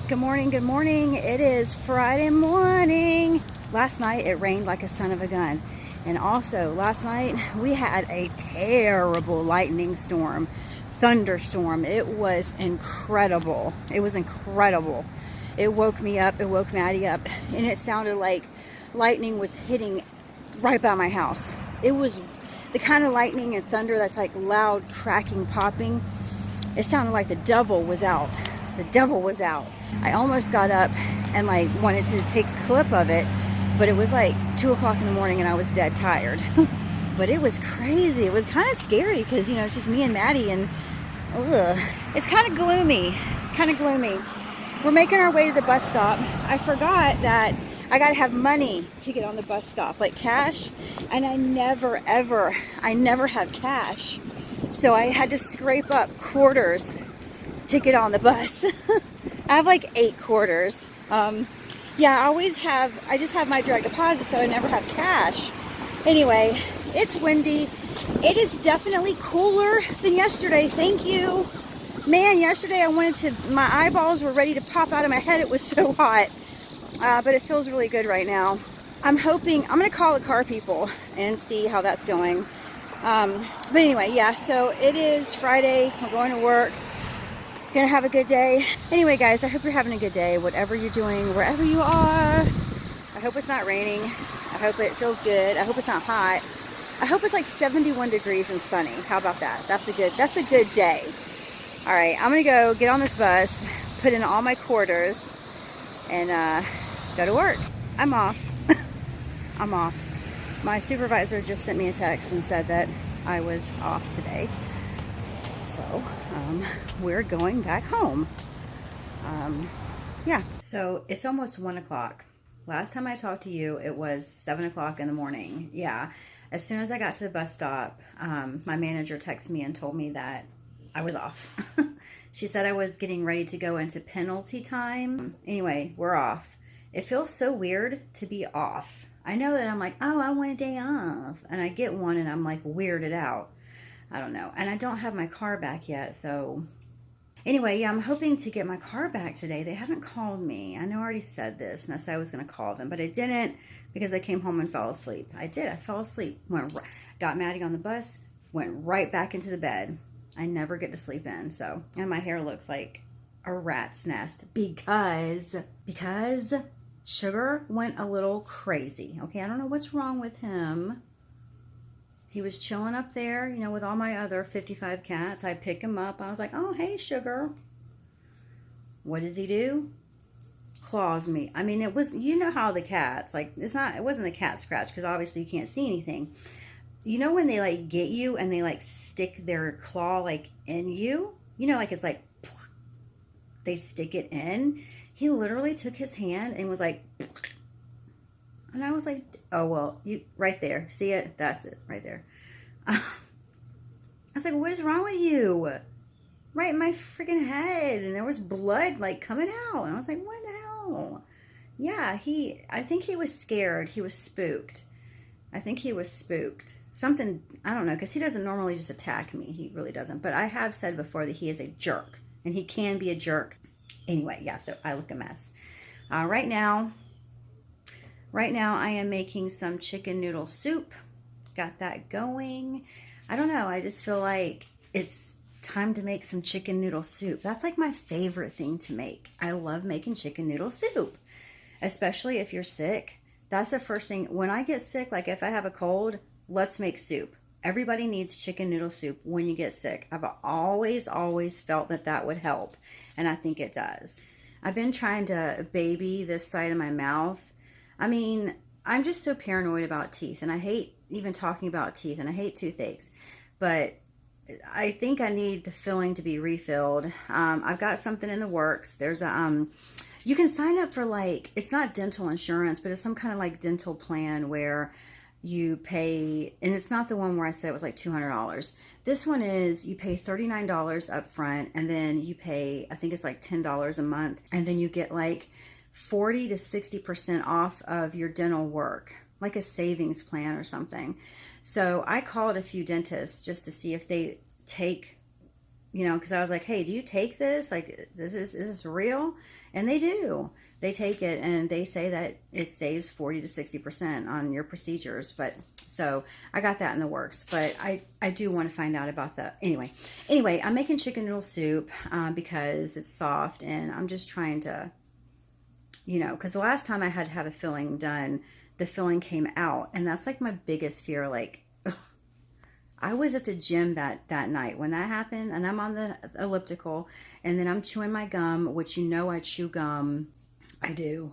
Good morning, good morning. It is Friday morning. Last night it rained like a son of a gun. And also last night we had a terrible lightning storm, thunderstorm. It was incredible. It was incredible. It woke me up, it woke Maddie up, and it sounded like lightning was hitting right by my house. It was the kind of lightning and thunder that's like loud cracking, popping. It sounded like the devil was out. The devil was out. I almost got up and like wanted to take a clip of it, but it was like 2 o'clock in the morning and I was dead tired. But it was crazy. It was kind of scary because, you know, it's just me and Maddie, and it's kind of gloomy, We're making our way to the bus stop. I forgot that I gotta have money to get on the bus stop, like cash, and I never have cash. So I had to scrape up quarters to get on the bus. I have like 8 quarters. Yeah, I just have my direct deposit, so I never have cash. Anyway, it's windy. It is definitely cooler than yesterday. Thank you. Man, yesterday my eyeballs were ready to pop out of my head. It was so hot. But it feels really good right now. I'm gonna call the car people and see how that's going. But anyway, yeah, so it is Friday. We're going to work. Gonna have a good day. Anyway, guys, I hope you're having a good day, whatever you're doing, wherever you are. I hope it's not raining. I hope it feels good. I hope it's not hot. I hope it's like 71 degrees and sunny. How about that? That's a good day. All right, I'm gonna go get on this bus, put in all my quarters, and go to work. I'm off. I'm off. My supervisor just sent me a text and said that I was off today. So we're going back home. Yeah, so it's almost 1 o'clock. Last time I talked to you, it was 7 o'clock in the morning. Yeah, as soon as I got to the bus stop, my manager texted me and told me that I was off. She said I was getting ready to go into penalty time. Anyway, we're off. It feels so weird to be off. I know that I'm like, oh, I want a day off. And I get one and I'm like weirded out. I don't know. And I don't have my car back yet. So anyway, yeah, I'm hoping to get my car back today. They haven't called me. I know I already said this and I said I was going to call them, but I didn't because I came home and fell asleep. I did. I fell asleep. Got Maddie on the bus, went right back into the bed. I never get to sleep in. So, and my hair looks like a rat's nest because Sugar went a little crazy. Okay, I don't know what's wrong with him. He was chilling up there, you know, with all my other 55 cats. I pick him up. I was like, oh, hey, Sugar. What does he do? Claws me. I mean, it was, you know how the cats, like, it wasn't a cat scratch because obviously you can't see anything. You know when they, like, get you and they, like, stick their claw, like, in you? You know, like, it's like, they stick it in. He literally took his hand and was like, and I was like, oh, well, you right there. See it? That's it right there. I was like, what is wrong with you? Right in my freaking head. And there was blood like coming out. And I was like, what the hell? Yeah, I think he was scared. He was spooked. I think he was spooked. Something, I don't know, because he doesn't normally just attack me. He really doesn't. But I have said before that he is a jerk. And he can be a jerk. Anyway, yeah, so I look a mess. Right now I am making some chicken noodle soup. Got that going. I don't know, I just feel like it's time to make some chicken noodle soup. That's like my favorite thing to make. I love making chicken noodle soup, especially if you're sick. That's the first thing. When I get sick, like if I have a cold, let's make soup. Everybody needs chicken noodle soup when you get sick. I've always felt that would help, and I think it does. I've been trying to baby this side of my mouth. I mean, I'm just so paranoid about teeth, and I hate even talking about teeth, and I hate toothaches, but I think I need the filling to be refilled. I've got something in the works. There's a, you can sign up for like, it's not dental insurance, but it's some kind of like dental plan where you pay, and it's not the one where I said it was like $200. This one is, you pay $39 up front, and then you pay, I think it's like $10 a month, and then you get like 40 to 60% off of your dental work, like a savings plan or something. So I called a few dentists just to see if they take you know, because I was like, hey, do you take this? Like, is this real? And they do. They take it, and they say that it saves 40 to 60% on your procedures. But so I got that in the works. But I do want to find out about that. Anyway, I'm making chicken noodle soup because it's soft, and I'm just trying to, you know, because the last time I had to have a filling done, the filling came out, and that's like my biggest fear. Like, I was at the gym that night when that happened, and I'm on the elliptical, and then I'm chewing my gum, which, you know, I chew gum. I do.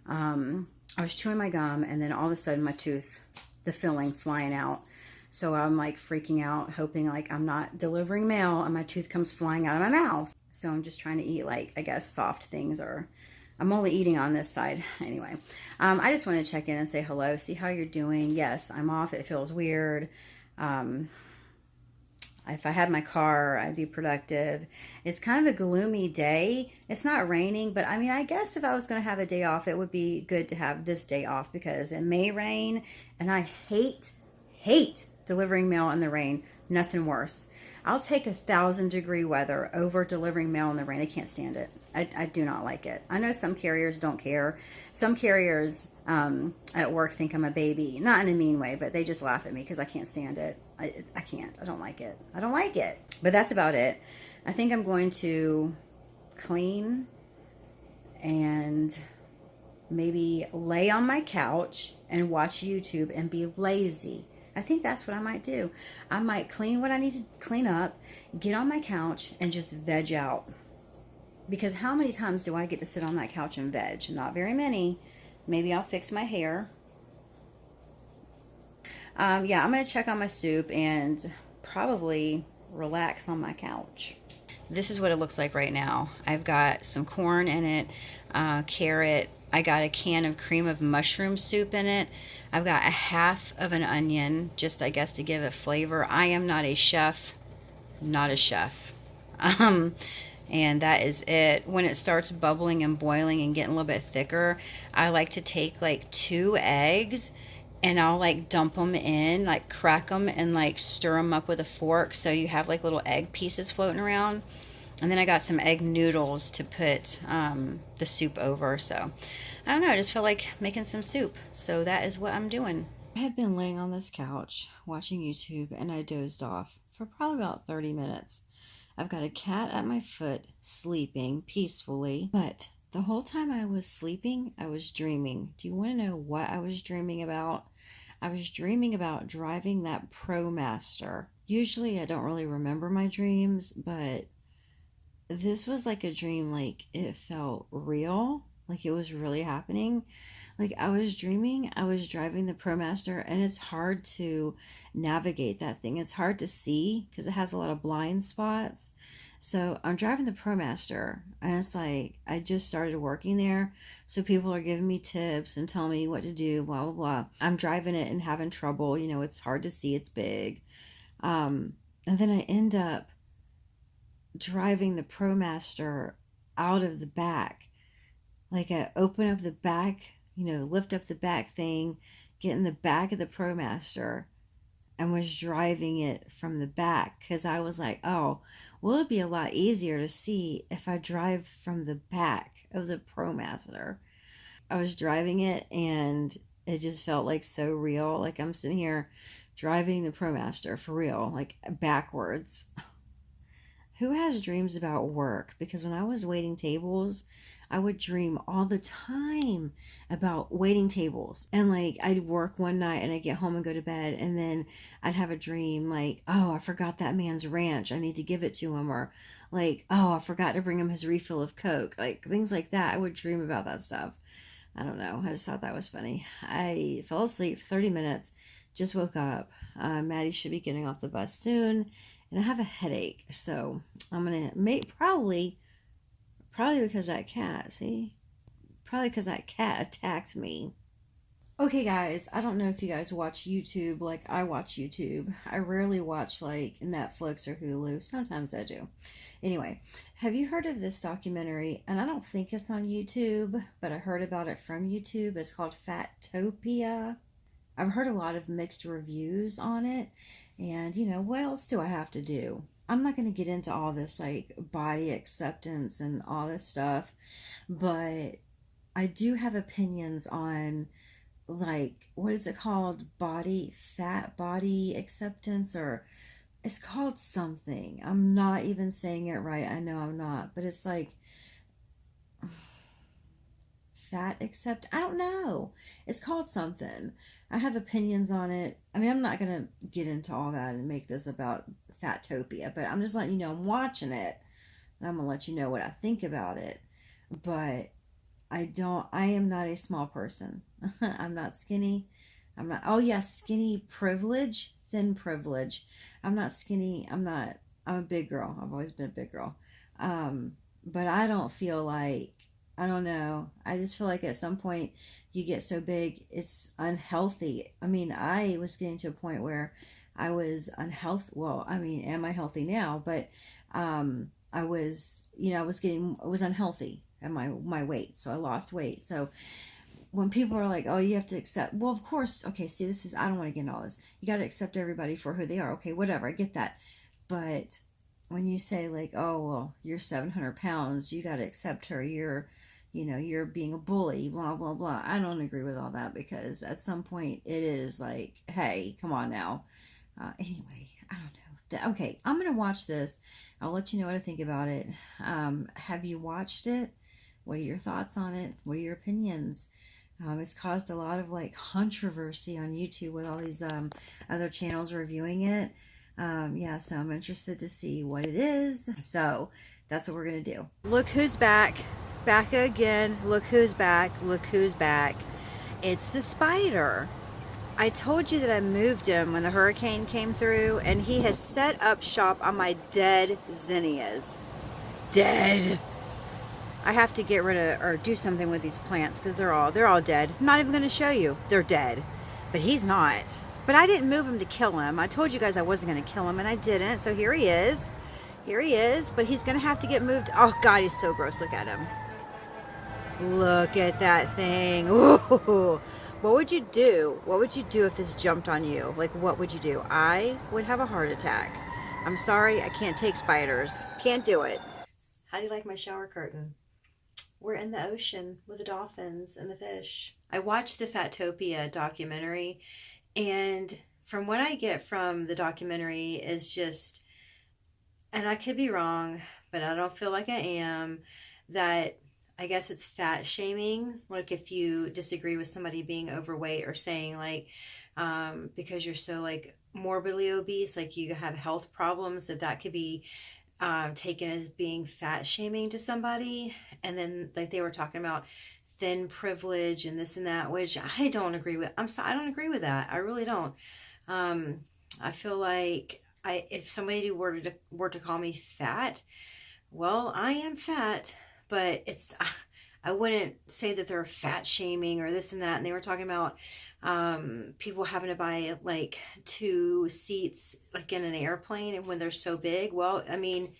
I was chewing my gum, and then all of a sudden my tooth, the filling flying out. So I'm like freaking out, hoping like I'm not delivering mail and my tooth comes flying out of my mouth. So I'm just trying to eat, like, I guess soft things, or I'm only eating on this side. Anyway, I just want to check in and say hello, see how you're doing. Yes, I'm off. It feels weird. If I had my car, I'd be productive. It's kind of a gloomy day. It's not raining, but I mean, I guess if I was going to have a day off, it would be good to have this day off because it may rain, and I hate delivering mail in the rain. Nothing worse. I'll take 1,000-degree weather over delivering mail in the rain. I can't stand it. I do not like it. I know some carriers don't care. Some carriers at work think I'm a baby. Not in a mean way, but they just laugh at me because I can't stand it. I can't. I don't like it. I don't like it. But that's about it. I think I'm going to clean and maybe lay on my couch and watch YouTube and be lazy. I think that's what I might do. I might clean what I need to clean up, get on my couch, and just veg out. Because how many times do I get to sit on that couch and veg? Not very many. Maybe I'll fix my hair. Yeah, I'm going to check on my soup and probably relax on my couch. This is what it looks like right now. I've got some corn in it, carrot. I got a can of cream of mushroom soup in it. I've got a half of an onion, just I guess to give it flavor. I am not a chef. Not a chef. And that is it. When it starts bubbling and boiling and getting a little bit thicker, I like to take like 2 eggs and I'll like dump them in, like crack them and like stir them up with a fork so you have like little egg pieces floating around. And then I got some egg noodles to put the soup over. So I don't know, I just feel like making some soup. So that is what I'm doing. I had been laying on this couch watching YouTube and I dozed off for probably about 30 minutes. I've got a cat at my foot sleeping peacefully, but the whole time I was sleeping, I was dreaming. Do you want to know what I was dreaming about? I was dreaming about driving that ProMaster. Usually I don't really remember my dreams, but this was like a dream, like it felt real, like it was really happening. Like I was dreaming, I was driving the ProMaster, and it's hard to navigate that thing. It's hard to see because it has a lot of blind spots. So I'm driving the ProMaster, and it's like I just started working there. So people are giving me tips and telling me what to do, blah, blah, blah. I'm driving it and having trouble. You know, it's hard to see, it's big. And then I end up driving the ProMaster out of the back. Like I open up the back, you know, lift up the back thing, get in the back of the ProMaster, and was driving it from the back because I was like, oh, well, it'd be a lot easier to see if I drive from the back of the ProMaster. I was driving it and it just felt like so real. Like I'm sitting here driving the ProMaster for real, like backwards. Who has dreams about work? Because when I was waiting tables, I would dream all the time about waiting tables. And like I'd work one night and I'd get home and go to bed, and then I'd have a dream like, oh, I forgot that man's ranch, I need to give it to him. Or like, oh, I forgot to bring him his refill of Coke. Like things like that. I would dream about that stuff. I don't know. I just thought that was funny. I fell asleep for 30 minutes, just woke up. Maddie should be getting off the bus soon. And I have a headache, so I'm going to make probably because that cat, see? Probably because that cat attacked me. Okay, guys, I don't know if you guys watch YouTube like I watch YouTube. I rarely watch like Netflix or Hulu. Sometimes I do. Anyway, have you heard of this documentary? And I don't think it's on YouTube, but I heard about it from YouTube. It's called Fatopia. I've heard a lot of mixed reviews on it. And, you know, what else do I have to do? I'm not going to get into all this like body acceptance and all this stuff, but I do have opinions on, like, what is it called? Fat body acceptance, or it's called something. I'm not even saying it right. I know I'm not, but it's like fat accept. I don't know. It's called something. I have opinions on it. I mean, I'm not going to get into all that and make this about Fatopia, but I'm just letting you know I'm watching it, and I'm going to let you know what I think about it. But I am not a small person. I'm not skinny. I'm not, oh yes, skinny privilege, thin privilege. I'm not skinny. I'm a big girl. I've always been a big girl. But I don't feel like, I don't know. I just feel like at some point you get so big, it's unhealthy. I mean, I was getting to a point where I was unhealthy. Well, I mean, am I healthy now? But, I was, I was unhealthy at my weight. So I lost weight. So when people are like, oh, you have to accept, well, of course, okay, see, I don't want to get into all this. You got to accept everybody for who they are. Okay, whatever, I get that. But when you say like, oh, well, you're 700 pounds, you got to accept her, you're being a bully, blah, blah, blah. I don't agree with all that, because at some point it is like, hey, come on now. Anyway, I don't know. Okay, I'm going to watch this. I'll let you know what I think about it. Have you watched it? What are your thoughts on it? What are your opinions? It's caused a lot of like controversy on YouTube with all these other channels reviewing it. Yeah, so I'm interested to see what it is. So that's what we're gonna do. Look who's back. Back again. Look who's back. Look who's back. It's the spider. I told you that I moved him when the hurricane came through, and he has set up shop on my dead zinnias. Dead. I have to get rid of, or do something with these plants, because they're all dead. I'm not even going to show you. They're dead. But he's not. But I didn't move him to kill him. I told you guys I wasn't going to kill him, and I didn't. So here he is. Here he is. But he's going to have to get moved. Oh, God, he's so gross. Look at him. Look at that thing. Ooh. What would you do? What would you do if this jumped on you? Like, what would you do? I would have a heart attack. I'm sorry. I can't take spiders. Can't do it. How do you like my shower curtain? We're in the ocean with the dolphins and the fish. I watched the Fatopia documentary, and from what I get from the documentary is just, and I could be wrong, but I don't feel like I am, that I guess it's fat shaming. Like if you disagree with somebody being overweight, or saying like, because you're so like morbidly obese, like you have health problems, that could be taken as being fat shaming to somebody. And then like they were talking about thin privilege and this and that, which I don't agree with. I don't agree with that. I really don't. I feel like if somebody were to call me fat, well, I am fat, but I wouldn't say that they're fat shaming or this and that. And they were talking about people having to buy like 2 seats like in an airplane, and when they're so big. Well, I mean,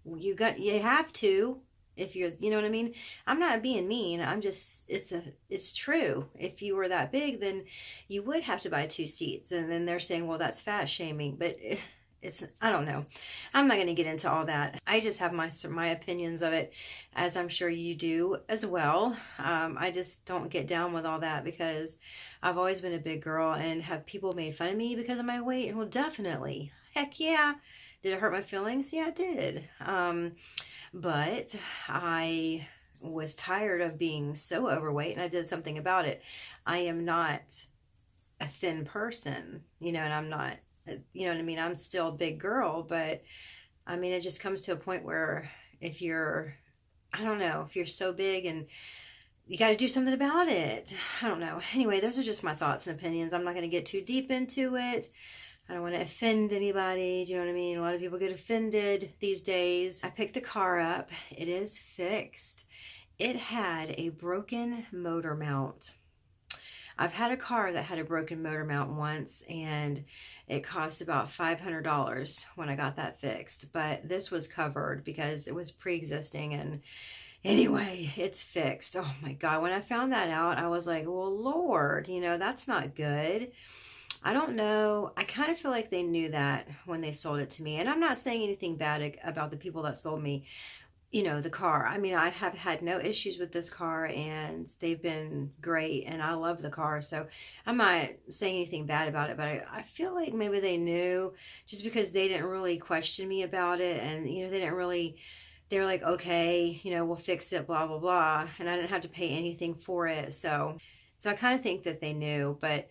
you have to, if you're, you know what I mean? I'm not being mean. I'm just, it's true. If you were that big, then you would have to buy 2 seats. And then they're saying, well, that's fat shaming, but I don't know. I'm not going to get into all that. I just have my opinions of it, as I'm sure you do as well. I just don't get down with all that, because I've always been a big girl, and have people made fun of me because of my weight? Well, definitely. Heck yeah. Did it hurt my feelings? Yeah, it did. But I was tired of being so overweight, and I did something about it. I am not a thin person, and I'm not, you know what I mean? I'm still a big girl, but I mean, it just comes to a point where if you're, I don't know, if you're so big and you got to do something about it. I don't know. Anyway, those are just my thoughts and opinions. I'm not going to get too deep into it. I don't want to offend anybody. Do you know what I mean? A lot of people get offended these days. I picked the car up. It is fixed. It had a broken motor mount. I've had a car that had a broken motor mount once, and it cost about $500 when I got that fixed. But this was covered because it was pre-existing, and anyway, it's fixed. Oh my God. When I found that out, I was like, well, Lord, that's not good. I don't know. I kind of feel like they knew that when they sold it to me. And I'm not saying anything bad about the people that sold me, you know, the car. I mean, I have had no issues with this car and they've been great and I love the car. So I'm not saying anything bad about it, but I feel like maybe they knew just because they didn't really question me about it. And, you know, they didn't really, they were like, okay, you know, we'll fix it, blah, blah, blah. And I didn't have to pay anything for it. So I kind of think that they knew, but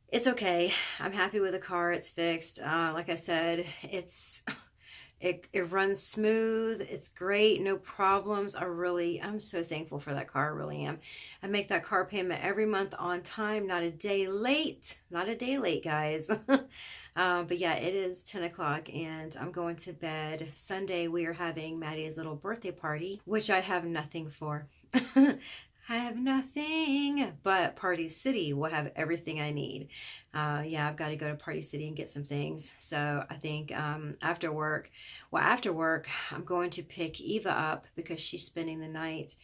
it's okay. I'm happy with the car. It's fixed. Like I said, it runs smooth. It's great. No problems. I'm so thankful for that car. I really am. I make that car payment every month on time, not a day late. Not a day late, guys. But yeah, it is 10 o'clock and I'm going to bed. Sunday, we are having Maddie's little birthday party, which I have nothing for. I have nothing, but Party City will have everything I need. Yeah, I've got to go to Party City and get some things. So I think after work, I'm going to pick Eva up because she's spending the night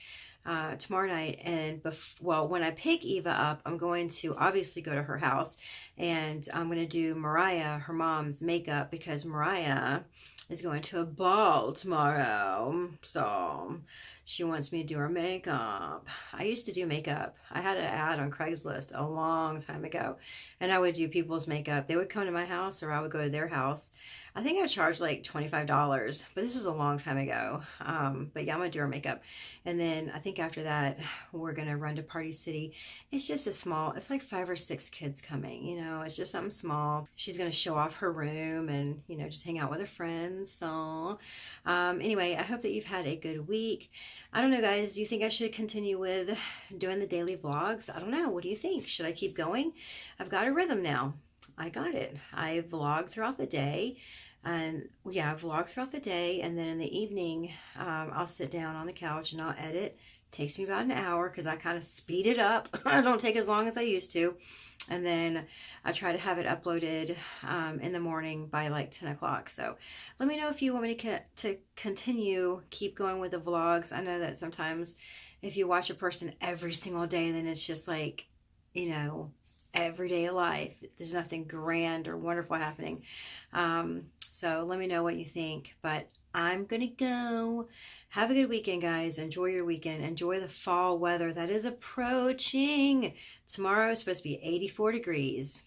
tomorrow night. And when I pick Eva up, I'm going to obviously go to her house and I'm going to do Mariah, her mom's makeup, because Mariah is going to a ball tomorrow. So she wants me to do her makeup. I used to do makeup. I had an ad on Craigslist a long time ago and I would do people's makeup. They would come to my house or I would go to their house. I think I charged like $25, but this was a long time ago. But yeah, I'm gonna do her makeup. And then I think after that, we're gonna run to Party City. It's just it's like 5 or 6 kids coming, you know, it's just something small. She's gonna show off her room and, you know, just hang out with her friends. So anyway, I hope that you've had a good week. I don't know, guys, do you think I should continue with doing the daily vlogs? I don't know. What do you think? Should I keep going? I've got a rhythm now. I got it. I vlog throughout the day. And yeah, I vlog throughout the day. And then in the evening, I'll sit down on the couch and I'll edit. Takes me about an hour because I kind of speed it up. I don't take as long as I used to. And then I try to have it uploaded in the morning by like 10 o'clock. So let me know if you want me to keep going with the vlogs. I know that sometimes if you watch a person every single day, then it's just like, you know, everyday life. There's nothing grand or wonderful happening. So let me know what you think. But I'm gonna go. Have a good weekend, guys. Enjoy your weekend. Enjoy the fall weather that is approaching. Tomorrow is supposed to be 84 degrees.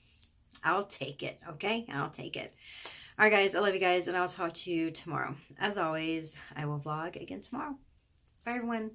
I'll take it, okay? I'll take it. All right, guys. I love you guys, and I'll talk to you tomorrow. As always, I will vlog again tomorrow. Bye, everyone.